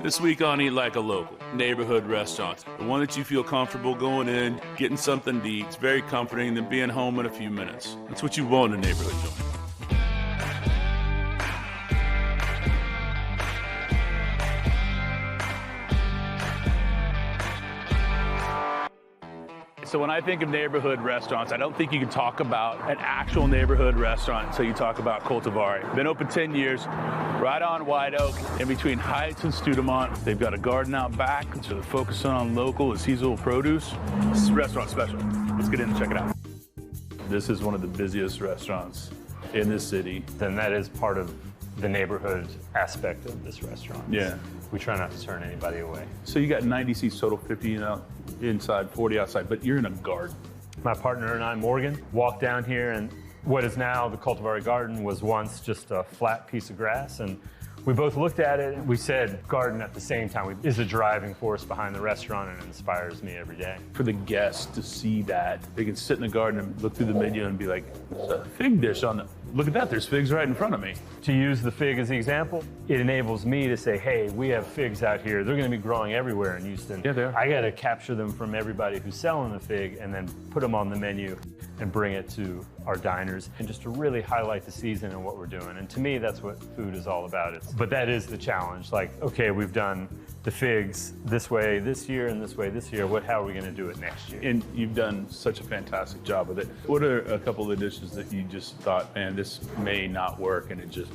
This week on Eat Like a Local, neighborhood restaurants. The one that you feel comfortable going in, getting something to eat. It's very comforting than being home in a few minutes. That's what you want in a neighborhood joint. So when I think of neighborhood restaurants, I don't think you can talk about an actual neighborhood restaurant until you talk about Coltivare. Been open 10 years, right on White Oak, in between Heights and Studemont. They've got a garden out back, so they're focusing on local and seasonal produce. This is restaurant special. Let's get in and check it out. This is one of the busiest restaurants in this city. Then that is part of the neighborhood aspect of this restaurant. Yeah. We try not to turn anybody away. So you got 90 seats total, 50 inside, 40 outside, but you're in a garden. My partner and I, Morgan, walked down here, and what is now the Coltivare Garden was once just a flat piece of grass, and we both looked at it and we said garden at the same time. Is a driving force behind the restaurant and inspires me every day. For the guests to see that, they can sit in the garden and look through the menu and be like, there's a fig dish on the, look at that, there's figs right in front of me. To use the fig as the example, it enables me to say, hey, we have figs out here. They're gonna be growing everywhere in Houston. Yeah, they are. I gotta capture them from everybody who's selling the fig and then put them on the menu and bring it to our diners, and just to really highlight the season and what we're doing. And to me, that's what food is all about. But that is the challenge. Like, okay, we've done the figs this way this year and this way this year. How are we gonna do it next year? And you've done such a fantastic job with it. What are a couple of dishes that you just thought, man, this may not work, and it just...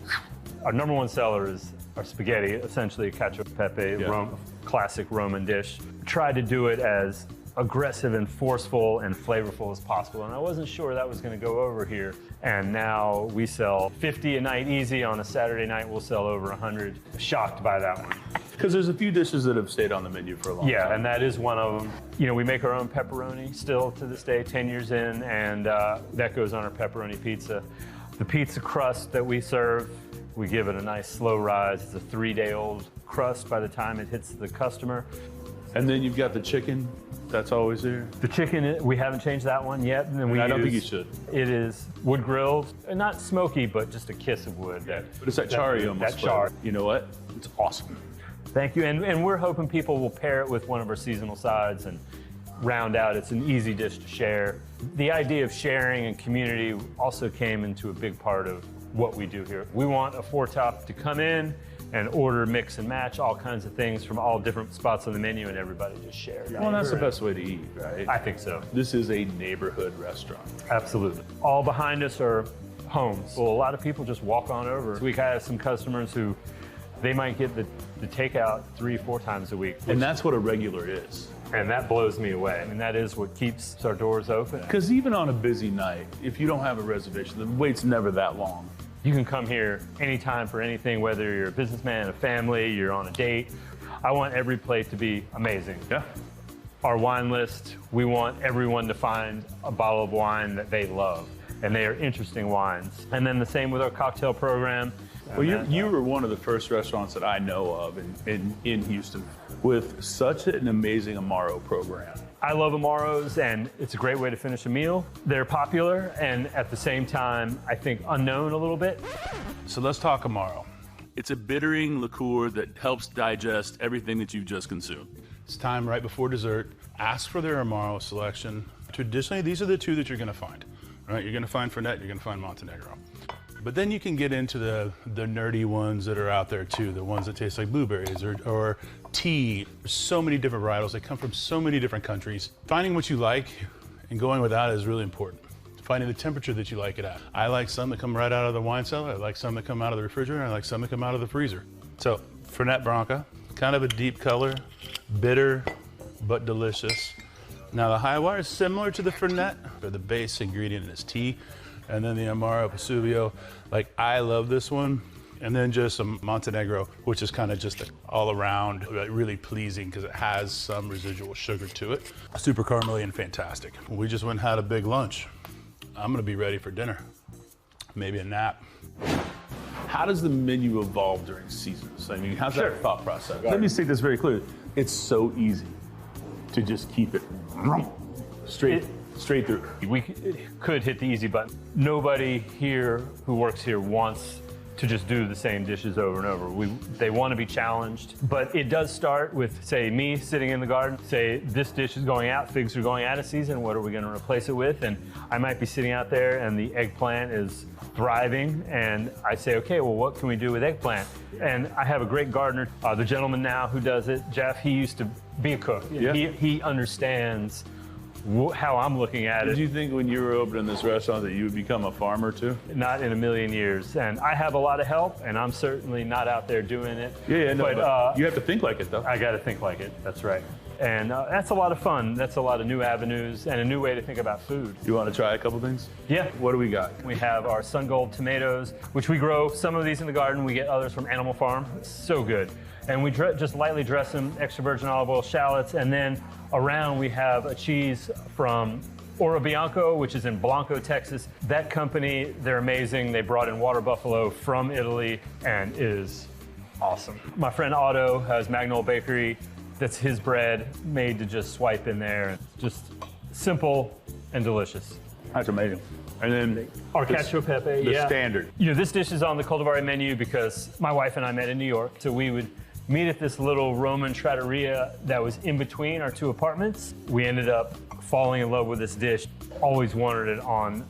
Our number one seller is our spaghetti, essentially a cacio e pepe, classic Roman dish. Tried to do it as aggressive and forceful and flavorful as possible, and I wasn't sure that was going to go over here. And now we sell 50 a night easy. On a Saturday night we'll sell over 100. Shocked by that one. Because there's a few dishes that have stayed on the menu for a long time. Yeah, and that is one of them. You know, we make our own pepperoni still to this day, 10 years in, and that goes on our pepperoni pizza. The pizza crust that we serve, we give it a nice slow rise. It's a 3-day-old crust by the time it hits the customer. And then you've got the chicken. That's always there. The chicken, we haven't changed that one yet. And I don't think you should. It is wood grilled, not smoky, but just a kiss of wood. But it's that charry almost. That char. You know what? It's awesome. Thank you. And we're hoping people will pair it with one of our seasonal sides and round out. It's an easy dish to share. The idea of sharing and community also came into a big part of what we do here. We want a four-top to come in and order, mix and match all kinds of things from all different spots on the menu, and everybody just share. Well, that's the best way to eat, right? I think so. This is a neighborhood restaurant. Absolutely. All behind us are homes. Well, a lot of people just walk on over. We have some customers who, they might get the takeout 3-4 times a week. And that's what a regular is. And that blows me away. I mean, that is what keeps our doors open. Because even on a busy night, if you don't have a reservation, the wait's never that long. You can come here anytime for anything, whether you're a businessman, a family, you're on a date. I want every plate to be amazing. Yeah. Our wine list, we want everyone to find a bottle of wine that they love, and they are interesting wines. And then the same with our cocktail program. Well, you were one of the first restaurants that I know of in Houston with such an amazing Amaro program. I love Amaros, and it's a great way to finish a meal. They're popular, and at the same time, I think unknown a little bit. So let's talk Amaro. It's a bittering liqueur that helps digest everything that you've just consumed. It's time right before dessert. Ask for their Amaro selection. Traditionally, these are the two that you're gonna find. Right? You're gonna find Fernet, you're gonna find Montenegro. But then you can get into the nerdy ones that are out there too, the ones that taste like blueberries or tea. There's so many different varietals. They come from so many different countries. Finding what you like and going without it is really important. Finding the temperature that you like it at. I like some that come right out of the wine cellar. I like some that come out of the refrigerator. I like some that come out of the freezer. So Fernet Branca, kind of a deep color, bitter, but delicious. Now the high wire is similar to the Fernet, but the base ingredient is tea. And then the Amaro Vesuvio, like I love this one. And then just some Montenegro, which is kind of just all around really pleasing because it has some residual sugar to it. Super caramely and fantastic. We just went and had a big lunch. I'm gonna be ready for dinner, maybe a nap. How does the menu evolve during seasons? I mean, how's that thought process? Let me say this very clearly. It's so easy to just keep it straight through. We could hit the easy button. Nobody here who works here wants to just do the same dishes over and over. They want to be challenged, but it does start with, say, me sitting in the garden, say, this dish is going out, figs are going out of season, what are we going to replace it with? And I might be sitting out there and the eggplant is thriving, and I say, okay, well, what can we do with eggplant? And I have a great gardener, the gentleman now who does it, Jeff, he used to be a cook. Yeah. He understands how I'm looking at it. Did you think when you were opening this restaurant that you would become a farmer too? Not in a million years. And I have a lot of help, and I'm certainly not out there doing it. Yeah, no, but you have to think like it though. I got to think like it, that's right. And that's a lot of fun. That's a lot of new avenues and a new way to think about food. You want to try a couple things? Yeah. What do we got? We have our Sun Gold tomatoes, which we grow some of these in the garden. We get others from Animal Farm. It's so good. And we just lightly dress them, extra virgin olive oil, shallots, and then around we have a cheese from Oro Bianco, which is in Blanco, Texas. That company, they're amazing. They brought in water buffalo from Italy and is awesome. My friend Otto has Magnol Bakery. That's his bread made to just swipe in there. Just simple and delicious. That's amazing. And then our cacio pepe, the standard. You know, this dish is on the Coltivare menu because my wife and I met in New York. So we would meet at this little Roman trattoria that was in between our two apartments. We ended up falling in love with this dish. Always wanted it on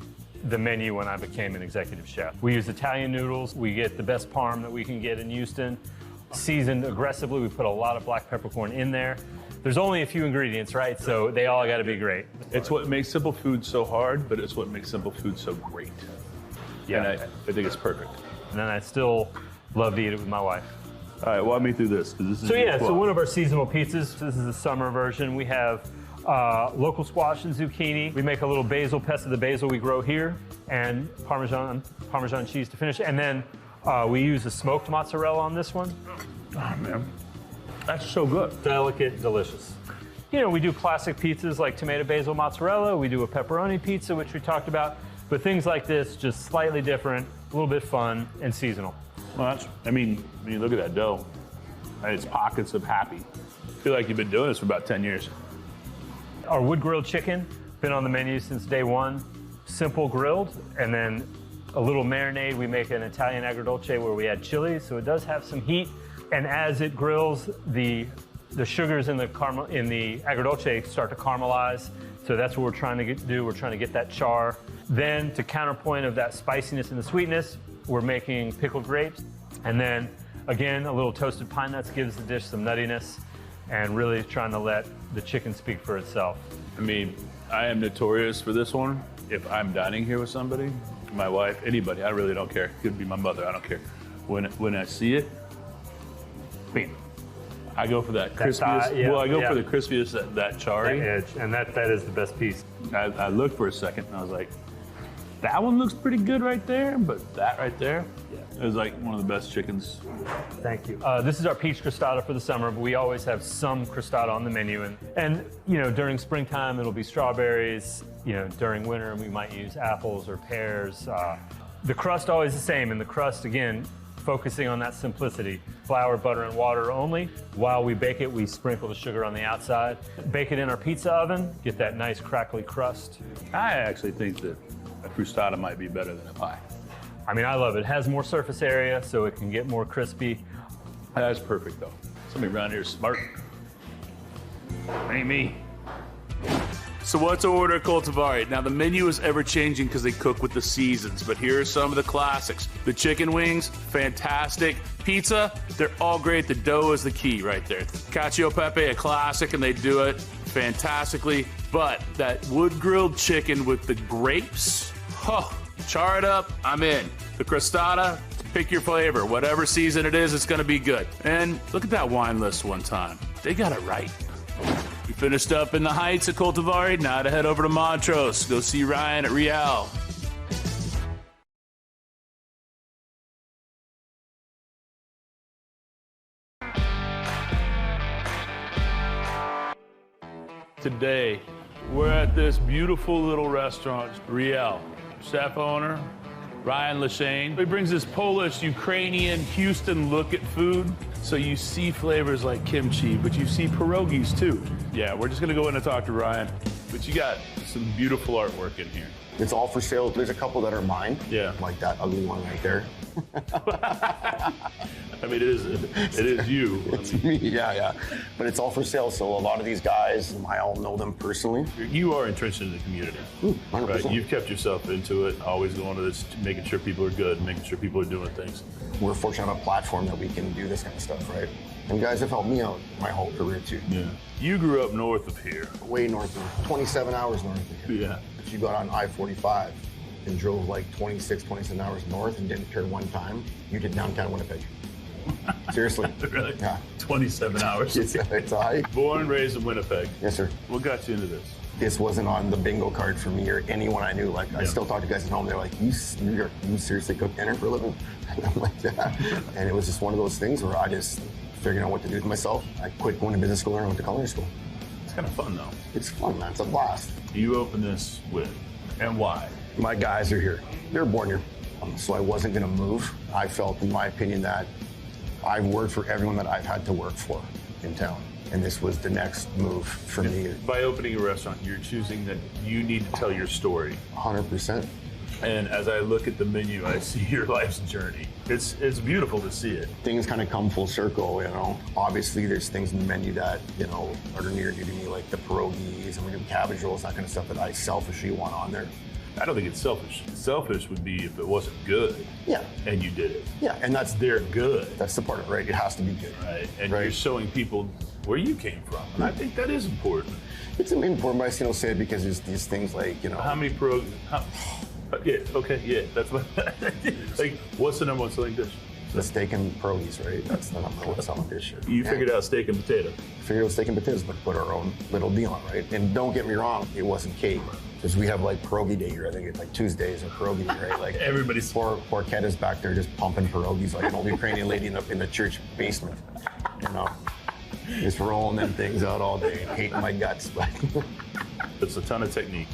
the menu when I became an executive chef. We use Italian noodles. We get the best parm that we can get in Houston. Seasoned aggressively. We put a lot of black peppercorn in there. There's only a few ingredients, right? So they all got to be great. It's what makes simple food so hard, but it's what makes simple food so great. Yeah. And I think it's perfect. And then I still love to eat it with my wife. All right, walk me through this. This is So one of our seasonal pizzas, this is the summer version. We have local squash and zucchini. We make a little basil, pesto de basil we grow here, and Parmesan cheese to finish. And then we use a smoked mozzarella on this one. Oh, man. That's so good. Delicate, delicious. You know, we do classic pizzas like tomato basil mozzarella. We do a pepperoni pizza, which we talked about. But things like this, just slightly different, a little bit fun, and seasonal. Well, I mean, when you look at that dough, it's pockets of happy. I feel like you've been doing this for about 10 years. Our wood grilled chicken, been on the menu since day one. Simple grilled, and then a little marinade. We make an Italian agrodolce where we add chili, so it does have some heat. And as it grills, the sugars in the agrodolce start to caramelize. So that's what we're trying to do. We're trying to get that char. Then to counterpoint of that spiciness and the sweetness, we're making pickled grapes. And then again, a little toasted pine nuts gives the dish some nuttiness, and really trying to let the chicken speak for itself. I mean, I am notorious for this one. If I'm dining here with somebody, my wife, anybody, I really don't care. It could be my mother, I don't care. When I see it, bam. I go for that crispiest. I go for the crispiest, that charry. That edge, and that is the best piece. I looked for a second and I was like, that one looks pretty good right there, but that right there is like one of the best chickens. Thank you. This is our peach crostata for the summer, but we always have some crostata on the menu. And you know, during springtime, it'll be strawberries. You know, during winter, we might use apples or pears. The crust always the same, and the crust, again, focusing on that simplicity. Flour, butter, and water only. While we bake it, we sprinkle the sugar on the outside. Bake it in our pizza oven, get that nice crackly crust. I actually think that a crostata might be better than a pie. I mean, I love it. It has more surface area, so it can get more crispy. That's perfect, though. Somebody around here is smart. Ain't me. So what's to order at Coltivare? Now the menu is ever changing because they cook with the seasons, but here are some of the classics. The chicken wings, fantastic. Pizza, they're all great. The dough is the key right there. Cacio pepe, a classic, and they do it fantastically. But that wood grilled chicken with the grapes, char it up, I'm in. The crostata, pick your flavor. Whatever season it is, it's gonna be good. And look at that wine list one time. They got it right. We finished up in the Heights at Coltivare. Now to head over to Montrose. Go see Ryan at Riel. Today, we're at this beautiful little restaurant, Riel. Chef owner, Ryan Lashane. He brings this Polish, Ukrainian, Houston look at food. So you see flavors like kimchi, but you see pierogies too. Yeah, we're just gonna go in and talk to Ryan. But you got some beautiful artwork in here. It's all for sale. There's a couple that are mine. Yeah. Like that ugly one right there. I mean, it is you. It's me, yeah. But it's all for sale. So a lot of these guys, I all know them personally. You are entrenched in the community. 100%. Right? You've kept yourself into it, always going to this, making sure people are good, making sure people are doing things. We're fortunate to have a platform that we can do this kind of stuff, right? And guys have helped me out my whole career too. Yeah. You grew up north of here. Way north of, 27 hours north of here. Yeah. If you got on I-45 and drove like 26, 27 hours north and didn't turn one time, you did downtown Winnipeg. Seriously. Really? Yeah. 27 hours. It's a hike. Born, raised in Winnipeg. Yes, sir. What got you into this? This wasn't on the bingo card for me or anyone I knew. Like, I still talk to guys at home. They're like, you seriously cook dinner for a living? And I'm like, yeah. And it was just one of those things where I just figured out what to do with myself. I quit going to business school and I went to culinary school. It's kind of fun, though. It's fun, man. It's a blast. You opened this with, and why? My guys are here. They're born here. So I wasn't going to move. I felt, in my opinion, that I've worked for everyone that I've had to work for in town. And this was the next move for me. By opening a restaurant, you're choosing that you need to tell your story. 100%. And as I look at the menu, I see your life's journey. It's beautiful to see it. Things kind of come full circle, you know. Obviously, there's things in the menu that, you know, are near and dear to me, like the pierogies and we do cabbage rolls, that kind of stuff that I selfishly want on there. I don't think it's selfish. Selfish would be if it wasn't good. Yeah. And you did it. Yeah, and They're good. that's the part of it, right? It has to be good. Right. And Right. you're showing people where you came from. And I think that is important. It's important, but I still say it because there's these things like, you know. How many yeah, okay, yeah, that's what, like, what's the number one selling dish? The steak and pierogies, right? That's the number one selling dish. You figured out steak and potato. Figured out steak and potatoes, but put our own little deal on, right? And don't get me wrong, it wasn't cake. Because we have like pierogi day here. I think it's like Tuesdays or pierogi day, right? Like Everybody's poor Kat is back there just pumping pierogies like an old Ukrainian lady in the church basement. You know, just rolling them things out all day and hating my guts. But It's a ton of technique.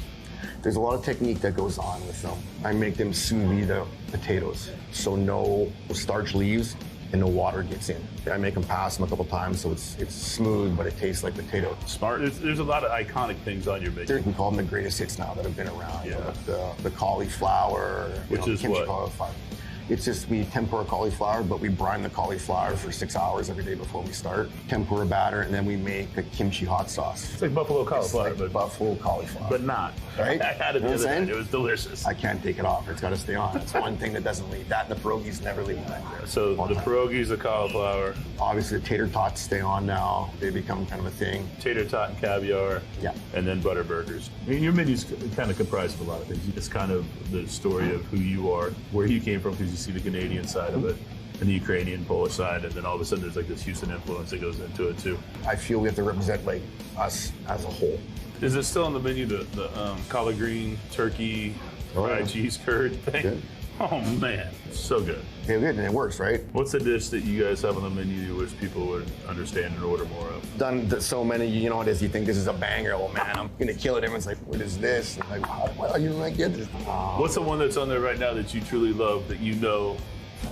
there's a lot of technique that goes on with them. I make them sous vide the potatoes, so no starch leaves and no water gets in. I make them pass them a couple times so it's smooth, but it tastes like potato. Smart. There's a lot of iconic things on your menu. We call them the greatest hits now that have been around. Yeah. You know, like the cauliflower, Which is kimchi what? cauliflower. It's just we tempura cauliflower, but we brine the cauliflower for 6 hours every day before we start. Tempura batter, and then we make a kimchi hot sauce. It's like buffalo cauliflower, It's like buffalo cauliflower. but not. Right? I had it the You know what other I'm saying? night. It was delicious. I can't take it off. It's got to stay on. It's one thing that doesn't leave. That and the pierogies never leave. So the pierogies, the cauliflower, Obviously, the tater tots stay on now. They become kind of a thing. tater tot and caviar, Yeah. and then butter burgers. I mean, your menu's kind of comprised of a lot of things. It's kind of the story of who you are, where you came from, because you see the Canadian side of it, and the Ukrainian, Polish side, and then all of a sudden there's like this Houston influence that goes into it too. I feel we have to represent like us as a whole. Is it still on the menu, the collard green, turkey, fried yeah. cheese curd thing? Good. Oh man, it's so good. Yeah, good, and it works, right? What's the dish that you guys have on the menu you wish people would understand and order more of? Done so many, you know what it is, you think this is a banger, oh man, I'm gonna kill it. Everyone's like, what is this? And like, why are you gonna get this? What's the one that's on there right now that you truly love, that you know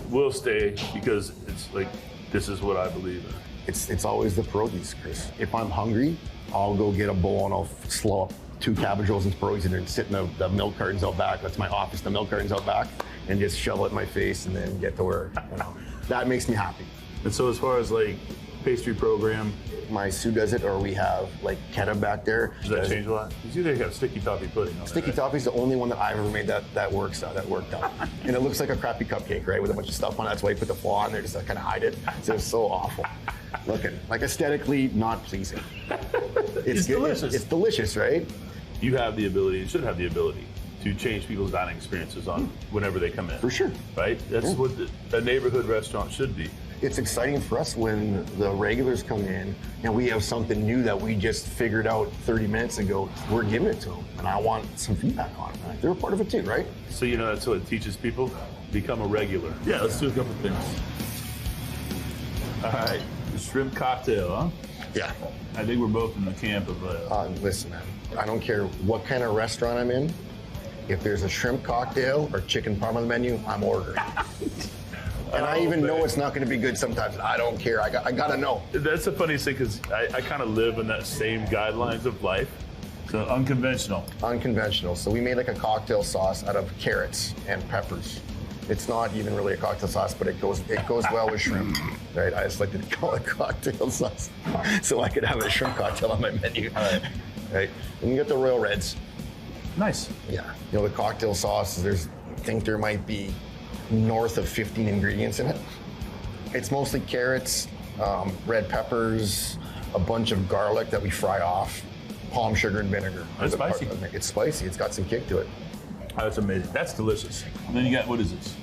will stay because it's like, this is what I believe in? It's always the pierogies, Chris. If I'm hungry, I'll go get a bowl and I'll slow up 2 cabbage rolls and pierogies in there and sit in the milk cartons out back. That's my office, the milk cartons out back, and just shovel it in my face and then get to work. You know, that makes me happy. And so as far as like pastry program, My Sue does it, or we have like Keta back there. does that change a lot? Because you think got sticky toffee pudding on Sticky there, right? toffee's the only one that I've ever made that works out. And it looks like a crappy cupcake, right, with a bunch of stuff on it. That's why you put the flaw on there just to kind of hide it. So it's so awful looking, like aesthetically not pleasing. It's good. delicious. It's delicious, right? You have the ability, you should have the ability to change people's dining experiences on whenever they come in. For sure. Right? That's Yeah. what a neighborhood restaurant should be. It's exciting for us when the regulars come in and we have something new that we just figured out 30 minutes ago. We're giving it to them, and I want some feedback on it. Right? They're a part of it too, right? So, you know, that's what it teaches people. Become a regular. Yeah, let's do a couple things. All right, the shrimp cocktail, huh? Yeah. I think we're both in the camp of Listen, man, I don't care what kind of restaurant I'm in. If there's a shrimp cocktail or chicken parm on the menu, I'm ordering. And I even know it's not going to be good sometimes. I don't care. I got to know. That's the funniest thing, because I kind of live in that same guidelines of life. So unconventional. Unconventional. So we made like a cocktail sauce out of carrots and peppers. It's not even really a cocktail sauce, but it goes well with shrimp, right? I just like to call it cocktail sauce, so I could have a shrimp cocktail on my menu, right? And you get the Royal Reds. Nice. Yeah. You know, the cocktail sauce, I think there might be north of 15 ingredients in it. It's mostly carrots, red peppers, a bunch of garlic that we fry off, palm sugar and vinegar. It's spicy. It's spicy. It's got some kick to it. Oh, that's amazing. That's delicious. And then you got, what is this?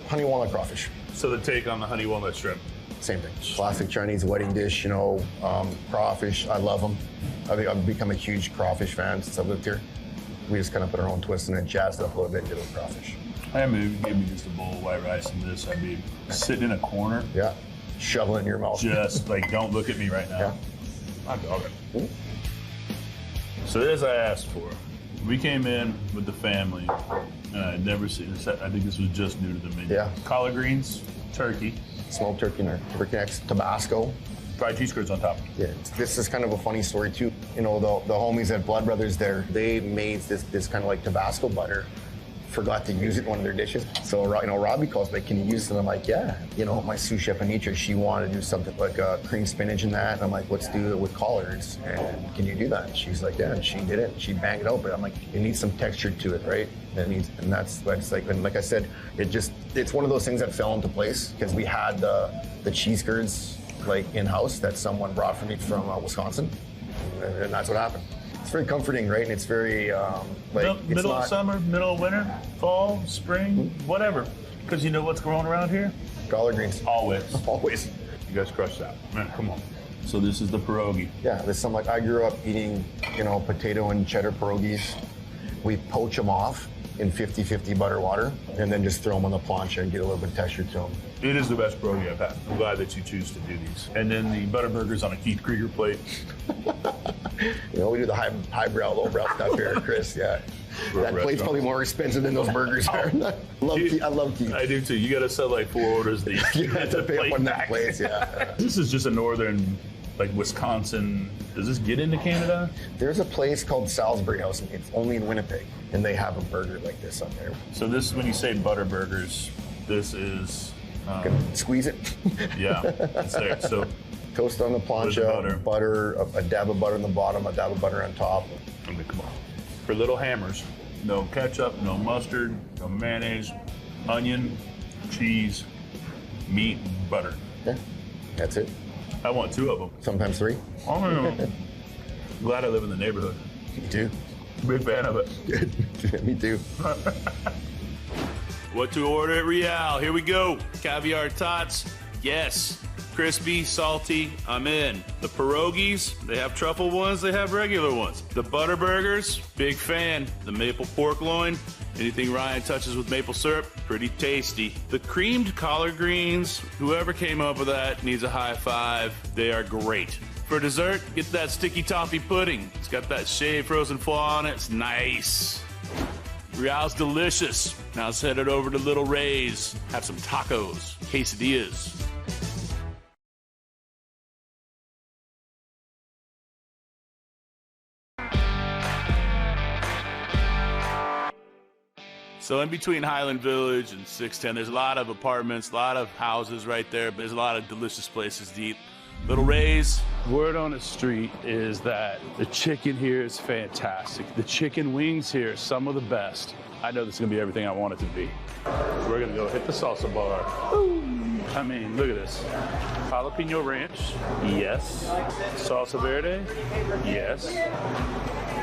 Honey walnut crawfish. So the take on the honey walnut shrimp. Same thing. Classic Chinese wedding dish, you know, crawfish. I love them. I've become a huge crawfish fan since I've lived here. We just kind of put our own twist and then jazzed it up a little bit and did a little crawfish. I mean, if you give me just a bowl of white rice and this, I'd be sitting in a corner. Yeah. Shovel it in your mouth. Just like, don't look at me right now. Yeah. I'm dogging. So as I asked for, we came in with the family, and I'd never seen this. I think this was just new to the menu. Yeah. Collard greens, turkey, Smoked turkey necks, Tabasco. fried cheese curds on top. Yeah, this is kind of a funny story too. You know, the homies at Blood Brothers there, they made this kind of like Tabasco butter, forgot to use it in one of their dishes. So, you know, Robbie calls me, can you use it? And I'm like, yeah. You know, my sous chef Anitra, she wanted to do something like cream spinach and that. And I'm like, let's do it with collards. And can you do that? And she's like, yeah. And she did it. She banged it out. But I'm like, it needs some texture to it, right? And that's like, and like I said, it's one of those things that fell into place because we had the cheese curds like in-house that someone brought for me from Wisconsin. And that's what happened. It's very comforting, right? And it's very Middle of summer, middle of winter, fall, spring, whatever. Because you know what's growing around here? Collard greens. Always. Always. You guys crushed that. Man, come on. So this is the pierogi. Yeah, there's some like I grew up eating, you know, potato and cheddar pierogies. We poach them off in 50-50 butter water and then just throw them on the plancha and get a little bit of texture to them. It is the best pierogi I've had. I'm glad that you choose to do these. And then the butter burgers on a Keith Krieger plate. You know, we do the highbrow, lowbrow stuff here, Chris. Yeah. That plate's probably more expensive than those burgers are. I love Keith. I do too. You got to sell like 4 orders of these. You have to pay up on that place, yeah. This is just a northern, like Wisconsin. Does this get into Canada? There's a place called Salisbury House. It's only in Winnipeg, and they have a burger like this up there. So this, when you say butter burgers, this is... Squeeze it. Yeah, it's there. So toast on the plancha, butter, a dab of butter on the bottom, a dab of butter on top. I mean, come on. For little hammers, no ketchup, no mustard, no mayonnaise, onion, cheese, meat, butter. Yeah, that's it. I want 2 of them. Sometimes 3. Oh, glad I live in the neighborhood. Me too. Big fan of it. Me too. What to order at Riel? Here we go. Caviar tots, yes. Crispy, salty, I'm in. The pierogies, they have truffle ones, they have regular ones. The butter burgers, big fan. The maple pork loin, anything Ryan touches with maple syrup, pretty tasty. The creamed collard greens, whoever came up with that needs a high five. They are great. For dessert, get that sticky toffee pudding. It's got that shaved frozen flaw on it. It's nice. Riel's delicious. Now let's head it over to Little Ray's. Have some tacos, quesadillas. So in between Highland Village and 610, there's a lot of apartments, a lot of houses right there, but there's a lot of delicious places to eat. Little Ray's. Word on the street is that the chicken here is fantastic. The chicken wings here are some of the best. I know this is gonna be everything I want it to be. We're gonna go hit the salsa bar. Ooh. I mean, look at this. Jalapeno ranch, yes. Salsa verde, yes.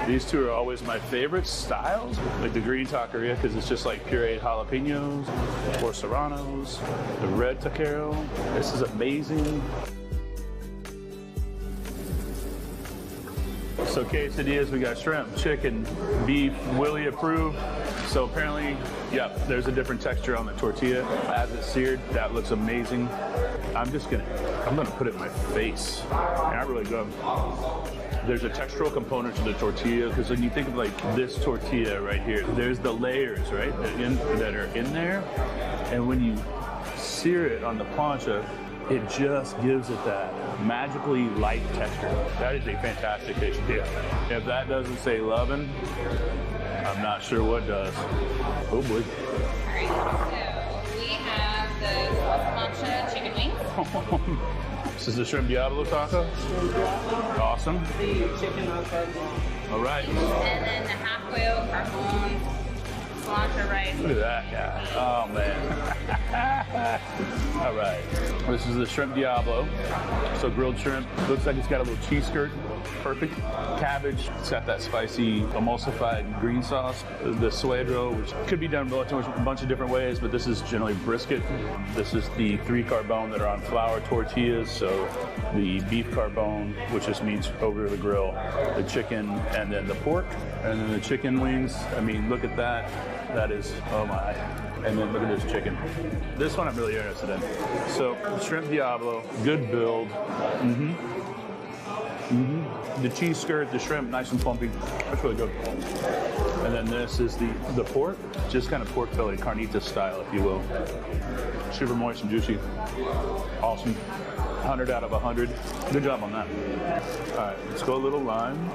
These 2 are always my favorite styles, like the green taqueria, because it's just like pureed jalapenos, or serranos, the red taquero. This is amazing. So quesadillas, we got shrimp, chicken, beef, Willie approved. So apparently, yeah, there's a different texture on the tortilla. As it's seared, that looks amazing. I'm gonna put it in my face. Not really good. There's a textural component to the tortilla, because when you think of like this tortilla right here, there's the layers, right, that are in there. And when you sear it on the plancha, It just gives it that magically light texture. That is a fantastic quesadilla. If that doesn't say lovin', I'm not sure what does. Oh boy. All right, so we have the salsa mancha chicken wings. This is the shrimp diablo taco. Awesome. The chicken also. All right. And then the half boiled carbone cilantro rice. Look at that guy. Oh man. All right. This is the shrimp diablo. So grilled shrimp. Looks like it's got a little cheese skirt. Perfect. Cabbage. It's got that spicy emulsified green sauce. The suedro, which could be done a bunch of different ways, but this is generally brisket. This is the 3 carbone that are on flour tortillas. So the beef carbone, which just means over the grill, the chicken, and then the pork, and then the chicken wings. I mean, look at that. That is, oh my. And then look at this chicken. This one I'm really interested in. So shrimp diablo, good build. The cheese skirt, the shrimp, nice and plumpy. That's really good. And then this is the pork, just kind of pork belly, carnitas style, if you will. Super moist and juicy. Awesome. 100 out of 100. Good job on that. All right, let's go a little lime.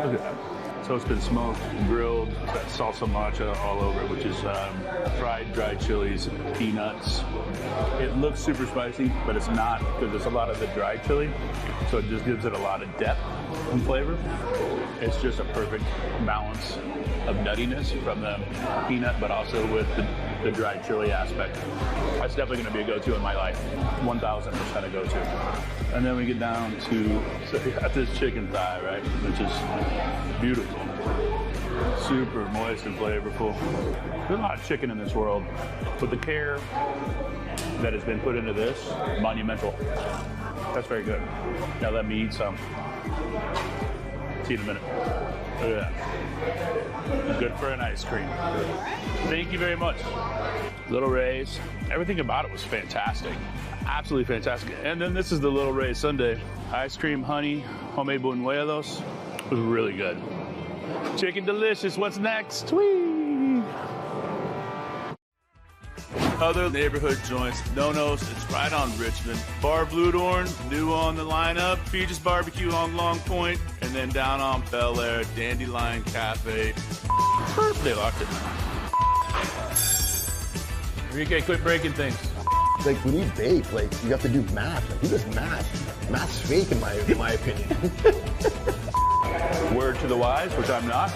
Look at that. So it's been smoked, grilled, it's got salsa matcha all over it, which is fried dried chilies, peanuts. It looks super spicy, but it's not, because there's a lot of the dried chili, so it just gives it a lot of depth and flavor. It's just a perfect balance of nuttiness from the peanut, but also with the dried chili aspect. That's definitely going to be a go-to in my life. 1,000% a go-to. And then we get down to, so we got this chicken thigh, right, which is beautiful. Super moist and flavorful. There's a lot of chicken in this world, but the care that has been put into this, monumental. That's very good. Now let me eat some. See you in a minute. Look at that. Good for an ice cream. Thank you very much. Little Ray's. Everything about it was fantastic. Absolutely fantastic. And then this is the Little Ray's Sundae. Ice cream, honey, homemade buñuelos. It was really good. Chicken delicious. What's next? Whee! Other neighborhood joints, No-Nos, it's right on Richmond. Bar Bludorn, new on the lineup. Features Barbecue on Long Point, and then down on Bel Air, Dandelion Cafe. They locked it. Enrique, quit breaking things. Like when you bake, like you have to do math. Like, who does math? Math's fake in my opinion. Word to the wise, which I'm not.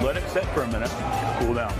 Let it set for a minute. Cool down.